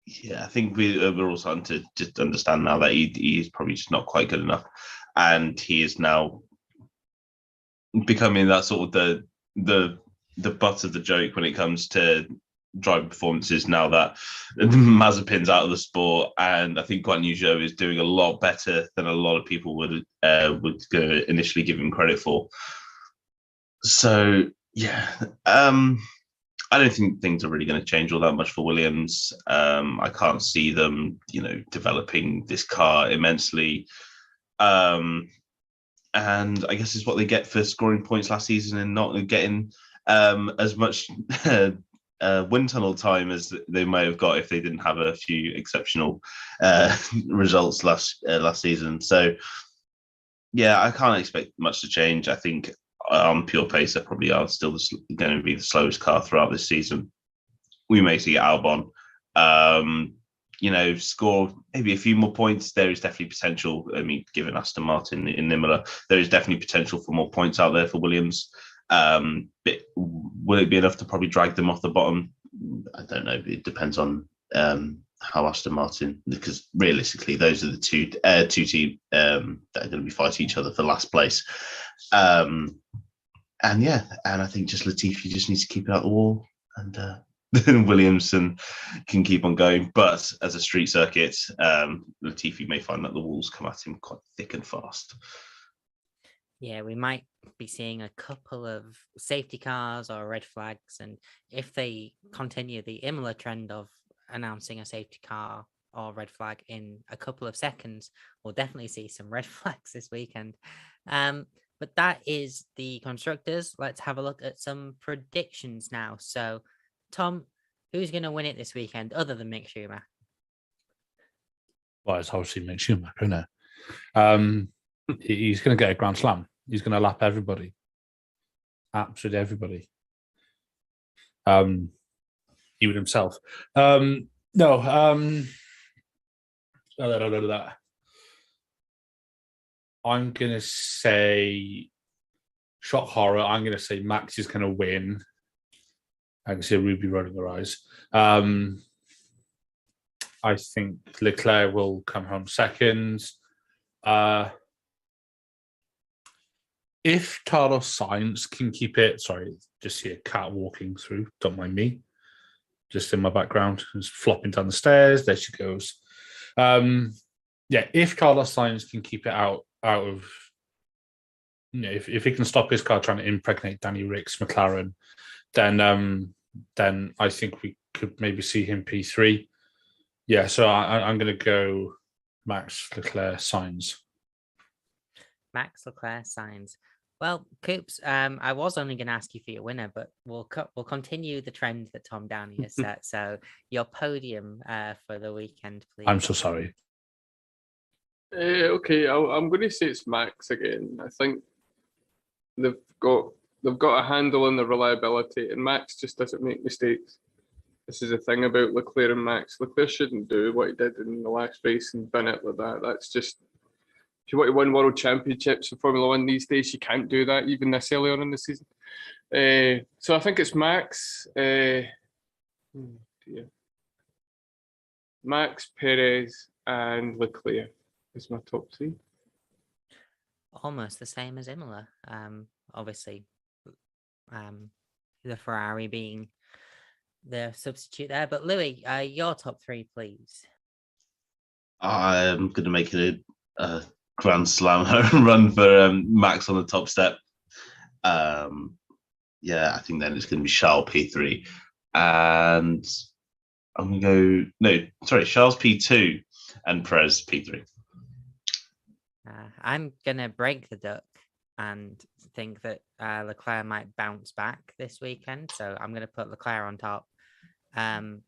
Yeah, I think we're all starting to just understand now that he's probably just not quite good enough, and he is now becoming that sort of the butt of the joke when it comes to driving performances. Now that Mazepin's out of the sport, and I think Guan Yu Zhou is doing a lot better than a lot of people would initially give him credit for. So yeah, I don't think things are really going to change all that much for Williams. I can't see them, developing this car immensely. And I guess it's what they get for scoring points last season and not getting as much wind tunnel time as they may have got if they didn't have a few exceptional results last season. So, yeah, I can't expect much to change. I think on pure pace, they probably are still going to be the slowest car throughout this season. We may see Albon, score maybe a few more points. There is definitely potential. I mean, given Aston Martin in Imola, there is definitely potential for more points out there for Williams. But will it be enough to probably drag them off the bottom? I don't know. It depends on how Aston Martin, because realistically, those are the two teams that are going to be fighting each other for last place. And I think just Latifi just needs to keep it out the wall, and Williamson can keep on going. But as a street circuit, Latifi may find that the walls come at him quite thick and fast. Yeah, we might be seeing a couple of safety cars or red flags. And if they continue the Imola trend of announcing a safety car or red flag in a couple of seconds, we'll definitely see some red flags this weekend. But that is the constructors. Let's have a look at some predictions now. So, Tom, who's going to win it this weekend other than Mick Schumacher? Well, it's obviously Mick Schumacher, isn't it? He's going to get a Grand Slam. He's going to lap everybody. Absolutely everybody. Even himself. I'm going to say, shock horror, I'm going to say Max is going to win. I can see Ruby rolling her eyes. I think Leclerc will come home second. If Carlos Sainz can keep it, sorry, just see a cat walking through, don't mind me. Just in my background, just flopping down the stairs. There she goes. If Carlos Sainz can keep it out of, if he can stop his car trying to impregnate Danny Rick's McLaren, then I think we could maybe see him P3. Yeah, so I'm going to go Max, Leclerc, Sainz. Max, Leclerc, Sainz. Well, Coops, I was only going to ask you for your winner, but we'll continue the trend that Tom Downey has set. So your podium for the weekend, please. I'm so sorry. Okay, I'm going to say it's Max again. I think they've got a handle on the reliability, and Max just doesn't make mistakes. This is the thing about Leclerc and Max. Leclerc shouldn't do what he did in the last race and bin it like that. That's just, if you want to win world championships in Formula One these days, you can't do that, even this early on in the season. So I think it's Max. Max, Perez, and Leclerc is my top three. Almost the same as Imola. Obviously, the Ferrari being the substitute there. But Louis, your top three, please. I'm going to make it a Grand Slam home run for Max on the top step. I think then it's going to be Charles P3. And I'm going to go, Charles P2 and Perez P3. I'm going to break the duck and think that Leclerc might bounce back this weekend. So I'm going to put Leclerc on top. I'd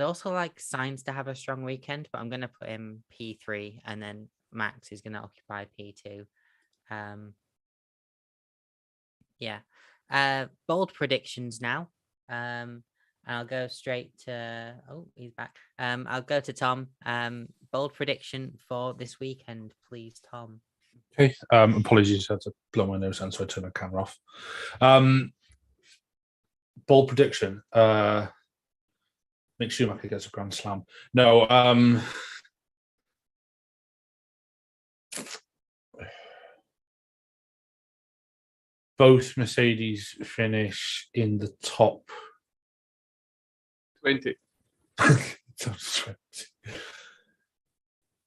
also like Sainz to have a strong weekend, but I'm going to put him P3 and then Max is going to occupy P2. Bold predictions now. And I'll go straight to. Oh, he's back. I'll go to Tom. Bold prediction for this weekend, please, Tom. Okay. Apologies, I had to blow my nose out, so I turned the camera off. Bold prediction. Mick Schumacher gets a Grand Slam. No. Both Mercedes finish in the top 20.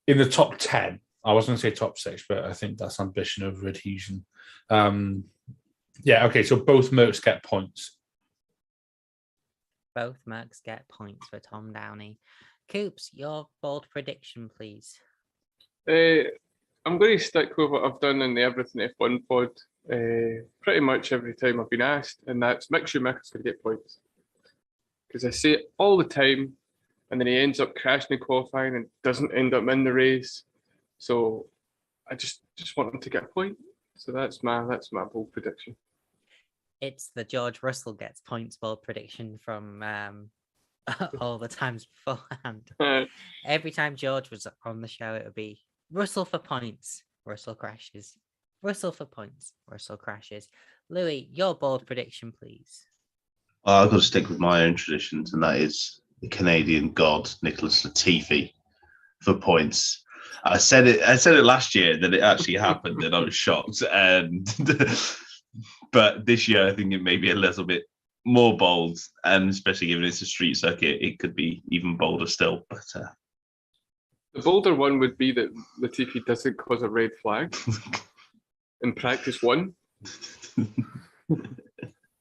In the top 10. I was going to say top 6, but I think that's ambition over adhesion. Yeah, okay, so both Mercs get points. Both Mercs get points for Tom Downey. Coops, your bold prediction, please. I'm going to stick with what I've done in the Everything F1 pod pretty much every time I've been asked, and that's Mick Schumacher's going to get points. Because I see it all the time, and then he ends up crashing in qualifying and doesn't end up in the race. So I just want him to get a point. So that's my bold prediction. It's the George Russell gets points bold prediction from all the times beforehand. Every time George was on the show, it would be Russell for points, Russell crashes. Russell for points, Russell crashes. Louis, your bold prediction, please. I've got to stick with my own traditions, and that is the Canadian god, Nicholas Latifi, for points. I said it last year that it actually happened, and I was shocked. But this year, I think it may be a little bit more bold, and especially given it's a street circuit, it could be even bolder still. But the bolder one would be that Latifi doesn't cause a red flag in practice 1.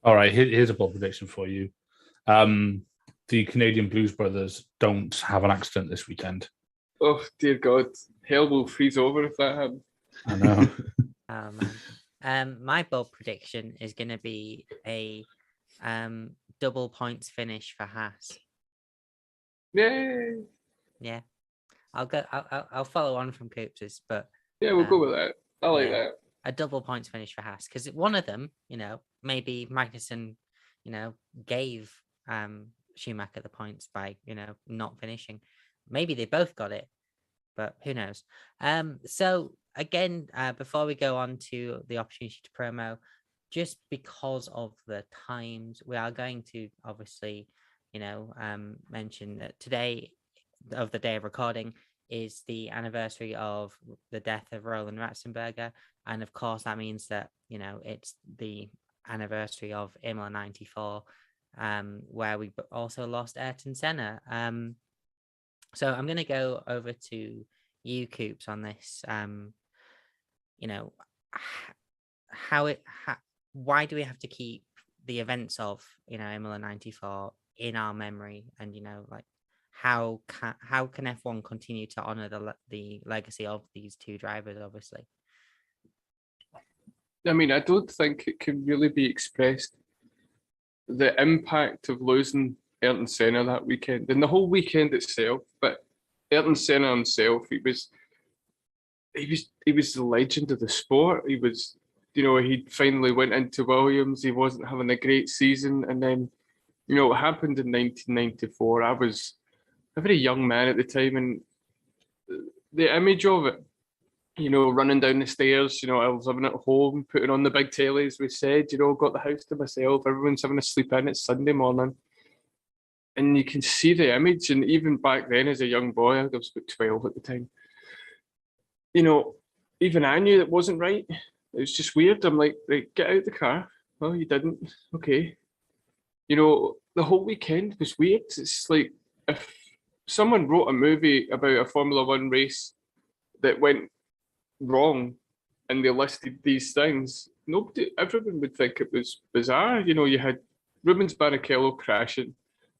All right, here's a bold prediction for you. The Canadian Blues Brothers don't have an accident this weekend. Oh, dear God. Hell will freeze over if that happens. I know. Oh, man. My bold prediction is going to be a double points finish for Haas. Yay! Yeah. I'll follow on from Coops's, but yeah, we'll go with that. I like that. A double points finish for Haas, because one of them, maybe Magnussen, gave Schumacher the points by, not finishing. Maybe they both got it, but who knows? So again, before we go on to the opportunity to promo, just because of the times, we are going to obviously, mention that today of the day of recording is the anniversary of the death of Roland Ratzenberger. And of course, that means that, it's the anniversary of Imola 94, where we also lost Ayrton Senna. So I'm going to go over to you, Coops, on this. Why do we have to keep the events of, Imola 94 in our memory? And, how can F1 continue to honor the legacy of these two drivers, obviously? I mean, I don't think it can really be expressed, the impact of losing Ayrton Senna that weekend and the whole weekend itself. But Ayrton Senna himself, he was the legend of the sport. He was, he finally went into Williams. He wasn't having a great season, and then, what happened in 1994. I was a very young man at the time, and the image of it, running down the stairs, I was living at home, putting on the big telly, as we said, got the house to myself, everyone's having a sleep in, it's Sunday morning. And you can see the image, and even back then as a young boy, I was about 12 at the time, even I knew it wasn't right. It was just weird. I'm like, right, get out the car. Oh, you didn't? Okay. The whole weekend was weird. It's like if someone wrote a movie about a Formula One race that went wrong and they listed these things, everyone would think it was bizarre. You had Rubens Barrichello crashing,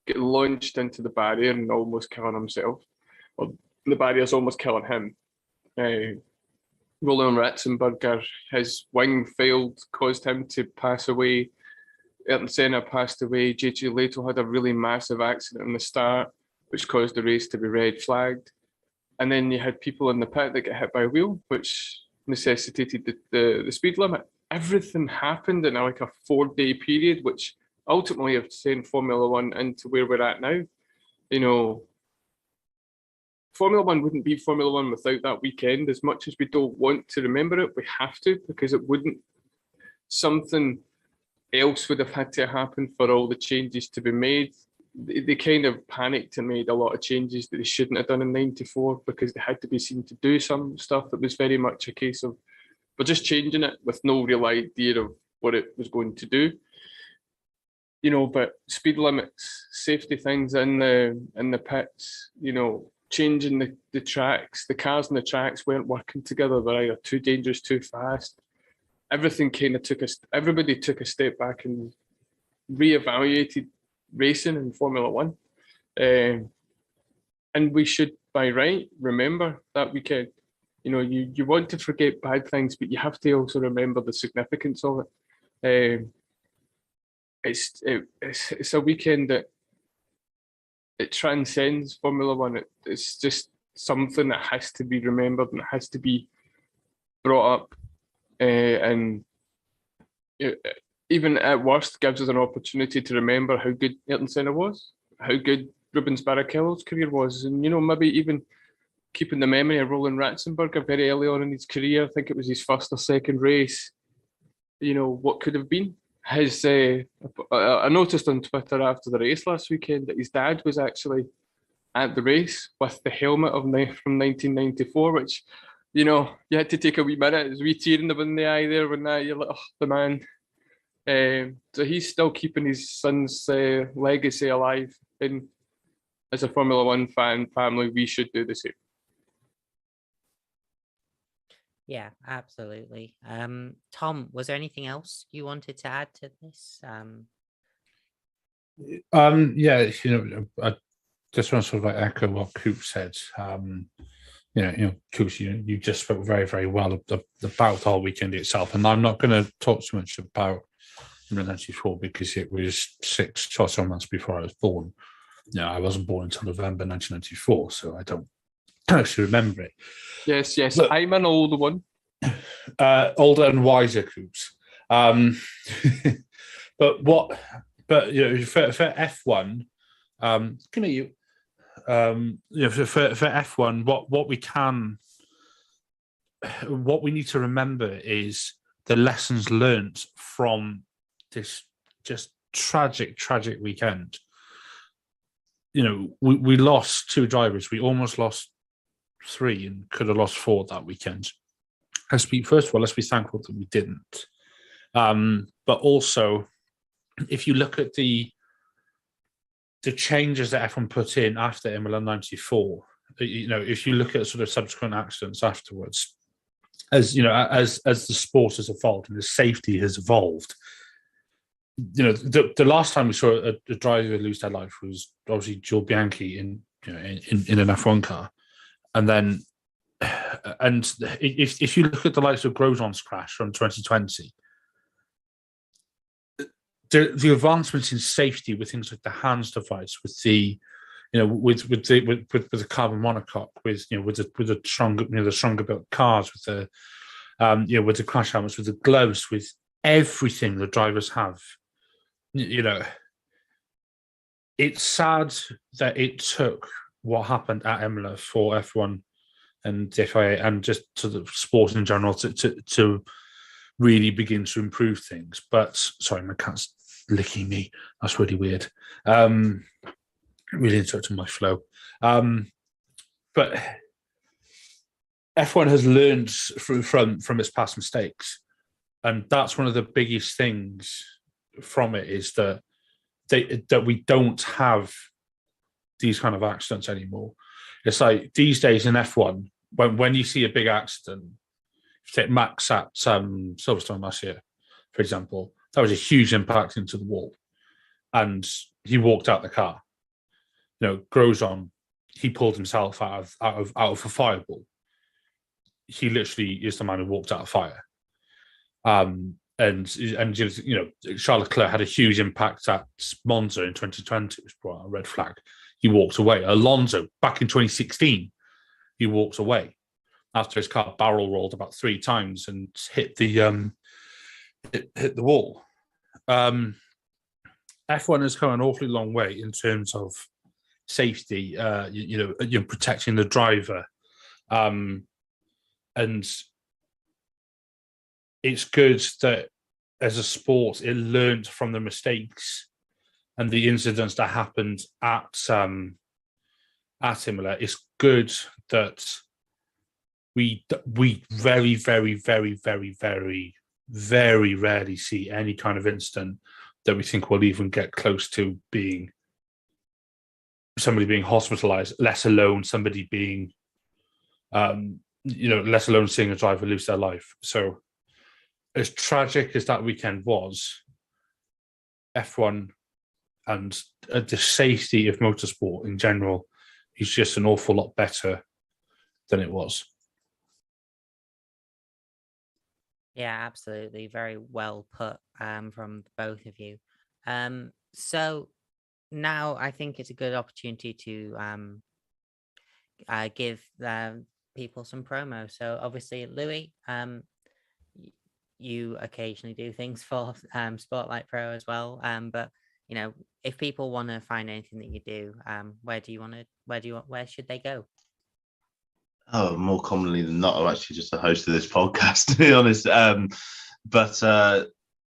getting launched into the barrier and almost killing himself. Or the barrier's almost killing him. Roland Ratzenberger, his wing failed, caused him to pass away. Ayrton Senna passed away. JJ Leto had a really massive accident in the start, which caused the race to be red flagged. And then you had people in the pit that get hit by a wheel, which necessitated the speed limit. Everything happened in like a 4-day period, which ultimately have sent Formula One into where we're at now. You know, Formula One wouldn't be Formula One without that weekend. As much as we don't want to remember it, we have to, because it wouldn't. Something else would have had to happen for all the changes to be made. They kind of panicked and made a lot of changes that they shouldn't have done in '94 because they had to be seen to do some stuff that was very much a case of we're just changing it with no real idea of what it was going to do. You know, but speed limits, safety things in the pits, you know, changing the tracks, the cars and the tracks weren't working together. They're either too dangerous, too fast. Everything kind of everybody took a step back and reevaluated racing in Formula One. And we should, by right, remember that weekend. You know, you want to forget bad things, but you have to also remember the significance of it. It's a weekend that it transcends Formula One. It's just something that has to be remembered and it has to be brought up. And even at worst, gives us an opportunity to remember how good Ayrton Senna was, how good Rubens Barrichello's career was, and, you know, maybe even keeping the memory of Roland Ratzenberger very early on in his career. I think it was his first or second race. You know, what could have been. I noticed on Twitter after the race last weekend that his dad was actually at the race with the helmet from 1994, which, you know, you had to take a wee minute. There's a wee tear in the eye there when you're like, oh, the man. So he's still keeping his son's legacy alive. And as a Formula One family, we should do the same. Yeah, absolutely. Tom, was there anything else you wanted to add to this? Yeah, you know, I just want to sort of like echo what Coop said. Coops, you just spoke very, very well about the whole weekend itself, and I'm not going to talk too much about 1994 because it was 6 or so months before I was born. No, I wasn't born until November 1994, so I don't actually remember it. Yes, but I'm an older one. Older and wiser Coops. But you know, for F1, for F1, what we need to remember is the lessons learned from this just tragic weekend. You know, we lost 2 drivers. We almost lost 3 and could have lost 4 that weekend. First of all, let's be thankful that we didn't. But also, if you look at the changes that F1 put in after Imola 94, you know, if you look at sort of subsequent accidents afterwards, as you know, as the sport has evolved and the safety has evolved, you know, the last time we saw a driver lose their life was obviously Joe Bianchi in an F1 car, and then if you look at the likes of Grosjean's crash from 2020, the advancements in safety with things like the HANS device, with the carbon monocoque, with the stronger built cars, with the crash helmets, with the gloves, with everything the drivers have. You know, it's sad that it took what happened at Imola for F1 and FIA and just to the sport in general to really begin to improve things. But sorry, my cat's licking me. That's really weird. Really interrupting my flow. But F1 has learned from its past mistakes, and that's one of the biggest things from it is that we don't have these kind of accidents anymore. It's like these days in F1, when you see a big accident, if you take Max at Silverstone last year, for example, that was a huge impact into the wall, and he walked out the car. You know, Grosjean, he pulled himself out of a fireball. He literally is the man who walked out of fire. And you know, Charles Leclerc had a huge impact at Monza in 2020, which brought a red flag. He walked away. Alonso, back in 2016, he walked away after his car barrel rolled about 3 times and hit the wall. F1 has come an awfully long way in terms of safety, you're protecting the driver. And it's good that as a sport, it learned from the mistakes and the incidents that happened at Imola. It's good that we very, very, very, very, very, very rarely see any kind of incident that we think will even get close to being somebody being hospitalized, let alone somebody being, let alone seeing a driver lose their life. So as tragic as that weekend was, F1 and the safety of motorsport in general is just an awful lot better than it was. Yeah, absolutely. Very well put from both of you. So now I think it's a good opportunity to give people some promo. So obviously, Louis, you occasionally do things for Spotlight Pro as well. But if people want to find anything that you do, where should they go? Oh, more commonly than not, I'm actually just a host of this podcast, to be honest. But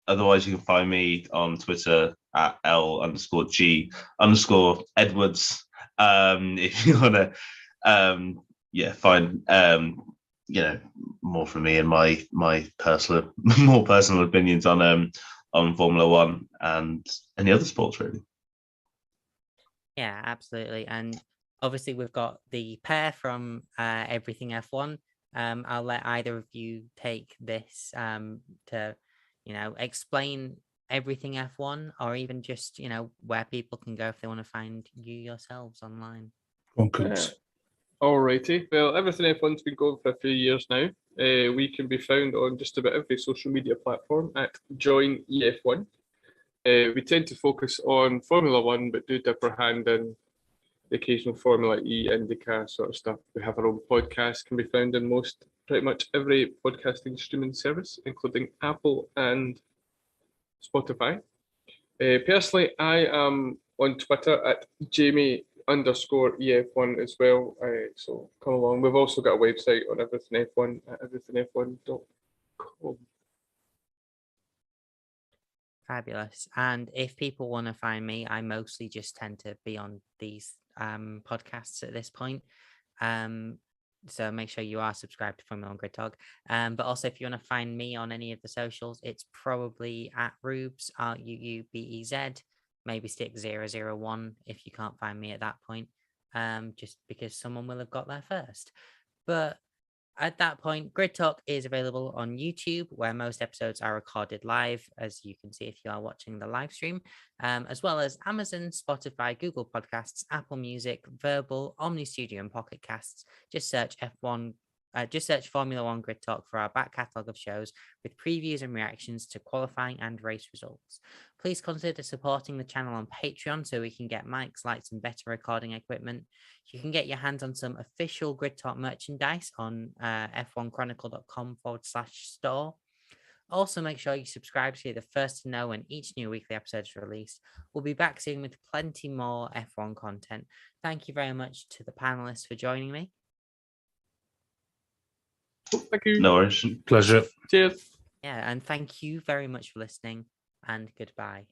otherwise, you can find me on Twitter at L_G_Edwards. If you want to, find more from me and my more personal opinions on Formula One and any other sports, really. Yeah, absolutely. And obviously, we've got the pair from Everything F1. I'll let either of you take this to, explain Everything F1, or even just, where people can go if they want to find you yourselves online. Alrighty. Well, Everything F1's been going for a few years now. We can be found on just about every social media platform at Join EF1. We tend to focus on Formula One, but do dip our hand in the occasional Formula E, IndyCar sort of stuff. We have our own podcast, can be found in pretty much every podcasting streaming service, including Apple and Spotify. Personally, I am on Twitter at Jamie_EF1 as well. So come along. We've also got a website on Everything F1 at everythingf1.com. Fabulous. And if people want to find me, I mostly just tend to be on these podcasts at this point. So make sure you are subscribed to Formula One Grid Talk. But also, if you want to find me on any of the socials, it's probably at Rubes, RUUBEZ. Maybe stick 001 if you can't find me at that point, just because someone will have got there first. But at that point, Grid Talk is available on YouTube, where most episodes are recorded live, as you can see if you are watching the live stream, as well as Amazon, Spotify, Google Podcasts, Apple Music, Verbal, Omni Studio, and Pocket Casts. Just search Formula One Grid Talk for our back catalogue of shows with previews and reactions to qualifying and race results. Please consider supporting the channel on Patreon so we can get mics, lights, and better recording equipment. You can get your hands on some official Grid Talk merchandise on f1chronicle.com/store. Also, make sure you subscribe to be the first to know when each new weekly episode is released. We'll be back soon with plenty more F1 content. Thank you very much to the panelists for joining me. Thank you. No worries. Pleasure. Cheers. Yeah, and thank you very much for listening, and goodbye.